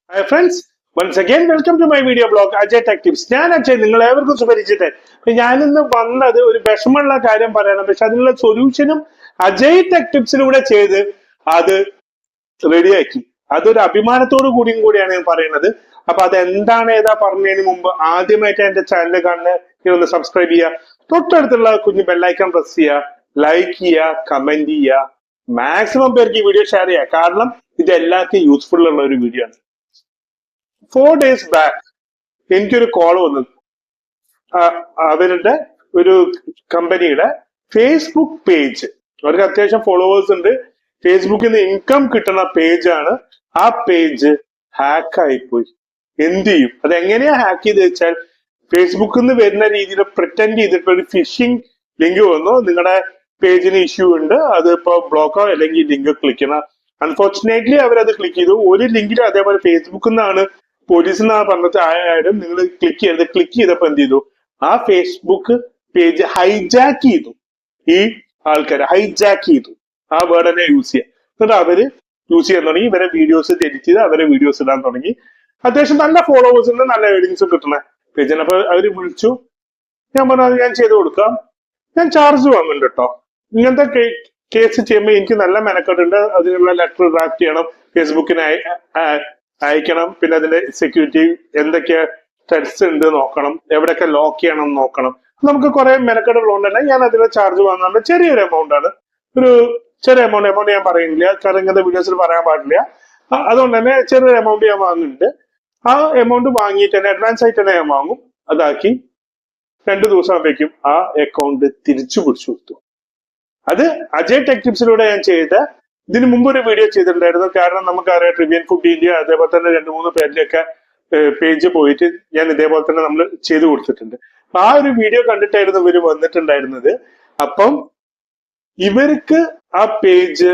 Hi friends, once again welcome to my video blog Ajay Tech Tips. ഞാൻ അജയ്, നിങ്ങൾ ഏവർക്കും സുപരിചിതൻ. ഞാനിന്ന് വന്നത് ഒരു വിഷമമുള്ള കാര്യം പറയാനാണ്. പക്ഷെ അതിനുള്ള സൊല്യൂഷനും അജയ് ടെക് ടിപ്സിലൂടെ ചെയ്ത് അത് റെഡിയാക്കി. അതൊരു അഭിമാനത്തോടു കൂടിയാണ് ഞാൻ പറയുന്നത്. അപ്പൊ അത് എന്താണ് ഏതാ പറഞ്ഞതിന് മുമ്പ് ആദ്യമായിട്ട് എന്റെ ചാനൽ കാണുന്ന ഒന്ന് സബ്സ്ക്രൈബ് ചെയ്യുക, തൊട്ടടുത്തുള്ള കുഞ്ഞു ബെല്ലൈക്കൺ പ്രസ് ചെയ്യുക, ലൈക്ക് ചെയ്യുക, കമന്റ് ചെയ്യുക, മാക്സിമം പേർക്ക് ഈ വീഡിയോ ഷെയർ ചെയ്യുക. കാരണം ഇത് എല്ലാവർക്കും യൂസ്ഫുൾ ഉള്ള ഒരു വീഡിയോ ആണ്. 4 days ബാക്ക് എനിക്കൊരു കോൾ വന്നു. അവരുടെ ഒരു കമ്പനിയുടെ ഫേസ്ബുക്ക് പേജ്, അവർക്ക് അത്യാവശ്യം ഫോളോവേഴ്സ് ഉണ്ട്, ഫേസ്ബുക്കിൽ നിന്ന് ഇൻകം കിട്ടുന്ന പേജാണ്. ആ പേജ് ഹാക്ക് ആയിപ്പോയി. എന്ത് ചെയ്യും? അത് എങ്ങനെയാ ഹാക്ക് ചെയ്ത് വെച്ചാൽ, ഫേസ്ബുക്കിൽ നിന്ന് വരുന്ന രീതിയിൽ പ്രിറ്റൻഡ് ചെയ്തിട്ട് ഒരു ഫിഷിംഗ് ലിങ്ക് വന്നു, നിങ്ങളുടെ പേജിന് ഇഷ്യൂ ഉണ്ട്, അത് ഇപ്പൊ ബ്ലോക്കോ അല്ലെങ്കിൽ ലിങ്ക് ക്ലിക്ക് ചെയ്യണം. അൺഫോർച്ചുനേറ്റ്ലി അവരത് ക്ലിക്ക് ചെയ്തു. ഒരു ലിങ്കിൽ അതേപോലെ ഫേസ്ബുക്കിൽ നിന്നാണ്, പോലീസിൽ നിന്നാണ് പറഞ്ഞത് ആയാലും നിങ്ങൾ ക്ലിക്ക് ചെയ്തത്. ക്ലിക്ക് ചെയ്തപ്പോ എന്ത് ചെയ്തു? ആ ഫേസ്ബുക്ക് പേജ് ഹൈജാക്ക് ചെയ്തു. ഈ ആൾക്കാരെ ഹൈജാക്ക് ചെയ്തു. ആ വേർഡ് തന്നെ യൂസ് ചെയ്യുക. എന്നിട്ട് അവര് യൂസ് ചെയ്യാൻ തുടങ്ങി. ഇവരെ വീഡിയോസ് എഡിറ്റ് ചെയ്ത് അവരെ വീഡിയോസ് ഇടാൻ തുടങ്ങി. അത്യാവശ്യം നല്ല ഫോളോവേഴ്സ് ഉണ്ട്, നല്ല ഏർണിങ്സും കിട്ടുന്ന പേജാണ്. അപ്പൊ അവര് വിളിച്ചു. ഞാൻ പറഞ്ഞത് ഞാൻ ചെയ്ത് കൊടുക്കാം, ഞാൻ ചാർജ് വാങ്ങുന്നുണ്ട് കേട്ടോ. ഇങ്ങനത്തെ കേസ് ചെയ്യുമ്പോൾ എനിക്ക് നല്ല മെനക്കെട്ടുണ്ട്. അതിനുള്ള ലെറ്റർ ഡ്രാഫ്റ്റ് ചെയ്യണം, ഫേസ്ബുക്കിന് അയക്കണം, പിന്നെ അതിന്റെ സെക്യൂരിറ്റി എന്തൊക്കെ ടെസ്റ്റ് ഉണ്ട് നോക്കണം, എവിടെയൊക്കെ ലോക്ക് ചെയ്യണം നോക്കണം. നമുക്ക് കുറെ മെനക്കെടുള്ളതുകൊണ്ട് തന്നെ ഞാൻ അതിന് ചാർജ് വാങ്ങാറുണ്ട്. ചെറിയൊരു എമൗണ്ട് ആണ്, ഒരു ചെറിയ എമൗണ്ട് ഞാൻ പറയുന്നില്ല, കാരണം ഇങ്ങനത്തെ വീഡിയോസിൽ പറയാൻ പാടില്ല. അതുകൊണ്ട് തന്നെ ചെറിയൊരു എമൗണ്ട് ഞാൻ വാങ്ങുന്നുണ്ട്. ആ എമൗണ്ട് വാങ്ങിയിട്ട് തന്നെ അഡ്വാൻസ് ആയിട്ട് തന്നെ ഞാൻ വാങ്ങും. അതാക്കി 2 ദിവസം ആകുമ്പോഴേക്കും ആ അക്കൗണ്ട് തിരിച്ചു പിടിച്ചു കൊടുത്തു. അത് അജയ് ടെക് ടിപ്സിലൂടെ ഞാൻ ചെയ്ത, ഇതിന് മുമ്പ് ഒരു വീഡിയോ ചെയ്തിട്ടുണ്ടായിരുന്നു. കാരണം നമുക്കറിയാം ട്രിവിയൻ ഫുഡ് ഇന്ത്യ, അതേപോലെ തന്നെ 2-3 പേരിലൊക്കെ പേജ് പോയിട്ട് ഞാൻ ഇതേപോലെ തന്നെ നമ്മൾ ചെയ്തു കൊടുത്തിട്ടുണ്ട്. ആ ഒരു വീഡിയോ കണ്ടിട്ടായിരുന്നു ഇവര് വന്നിട്ടുണ്ടായിരുന്നത്. അപ്പം ഇവർക്ക് ആ പേജ്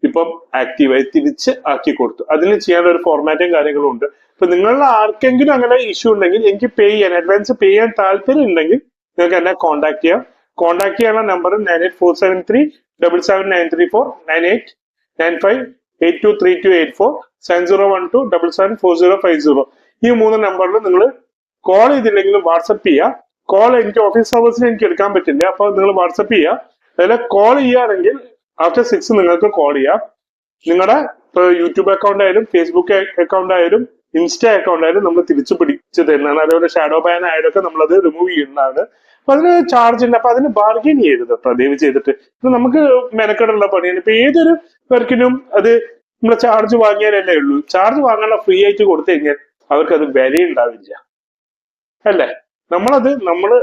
ഇപ്പം ആക്റ്റീവായി തിരിച്ച് ആക്കി കൊടുത്തു. അതിന് ചെയ്യാനുള്ള ഒരു ഫോർമാറ്റും കാര്യങ്ങളും ഉണ്ട്. ഇപ്പൊ നിങ്ങളുടെ ആർക്കെങ്കിലും അങ്ങനെ ഇഷ്യൂ ഉണ്ടെങ്കിൽ, എനിക്ക് പേ ചെയ്യാൻ, അഡ്വാൻസ് പേ ചെയ്യാൻ താല്പര്യം ഉണ്ടെങ്കിൽ നിങ്ങൾക്ക് എന്നെ കോൺടാക്ട് ചെയ്യാം. കോൺടാക്ട് ചെയ്യാനുള്ള നമ്പർ 9847377934, 9895823284, 7012774050. ഈ 3 നമ്പറിൽ നിങ്ങൾ കോൾ ചെയ്തില്ലെങ്കിലും വാട്സപ്പ് ചെയ്യുക. കോൾ എനിക്ക് ഓഫീസ് അവേഴ്സിൽ എനിക്ക് എടുക്കാൻ പറ്റില്ല, അപ്പൊ നിങ്ങൾ വാട്സപ്പ് ചെയ്യുക. അതിൽ കോൾ ചെയ്യുകയാണെങ്കിൽ ആഫ്റ്റർ 6 നിങ്ങൾക്ക് കോൾ ചെയ്യാം. നിങ്ങളുടെ യൂട്യൂബ് അക്കൗണ്ട് ആയാലും ഫേസ്ബുക്ക് അക്കൗണ്ട് ആയാലും ഇൻസ്റ്റ അക്കൗണ്ട് ആയാലും നമ്മൾ തിരിച്ചു പിടിച്ചു തരുന്നതാണ്. അതേപോലെ ഷാഡോ ബാൻ ആയാലൊക്കെ നമ്മളത് റിമൂവ് ചെയ്യുന്നതാണ്. അപ്പൊ അതിന് ചാർജ് ഇല്ല. അപ്പൊ അതിന് ബാർഗെയിൻ ചെയ്യരുത് കേട്ടോ, ദയവ് ചെയ്തിട്ട്. നമുക്ക് മെനക്കെടുള്ള പണിയാണ്. ഇപ്പൊ ഏതൊരു വർക്കിനും അത് നമ്മൾ ചാർജ് വാങ്ങിയാലല്ലേ ഉള്ളൂ. ചാർജ് വാങ്ങാനുള്ള ഫ്രീ ആയിട്ട് കൊടുത്തു കഴിഞ്ഞാൽ അവർക്ക് അത് വില ഉണ്ടാവില്ല, അല്ലേ? നമ്മൾ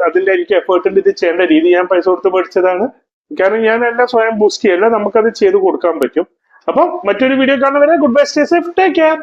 അതിന്റെ എനിക്ക് എഫേർട്ടിന്റെ ഇത് ചെയ്യേണ്ട രീതി ഞാൻ പൈസ കൊടുത്ത് പഠിച്ചതാണ്. കാരണം ഞാൻ എല്ലാം സ്വയം ബൂസ്റ്റ് ചെയ്യല്ല, നമുക്കത് ചെയ്ത് കൊടുക്കാൻ പറ്റും. അപ്പൊ മറ്റൊരു വീഡിയോ കാണുന്നവരെ good bye, stay safe, take care.